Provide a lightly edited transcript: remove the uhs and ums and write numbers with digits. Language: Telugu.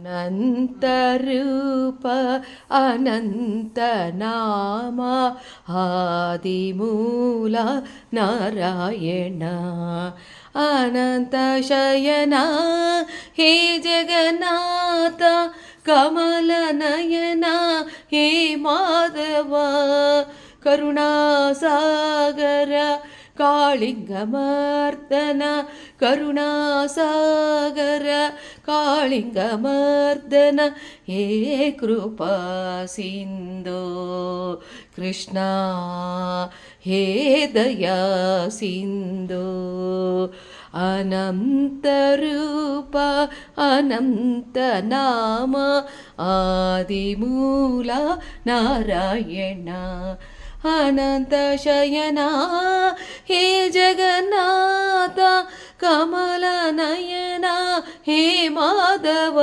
అనంతరూప అనంతనామ ఆదిమూల నారాయణ అనంతశయన హే జగన్నాథ కమలనయన హే మాధవ కరుణాసాగర కాళింగమర్దన కరుణాసాగర కాళింగమర్దన హే కృపా సింధో కృష్ణ హే దయా సింధో అనంతరూప అనంతనామ ఆదిమూల నారాయణ అనంతశయన హే జగన్నాథ కమలనయన హే మాధవ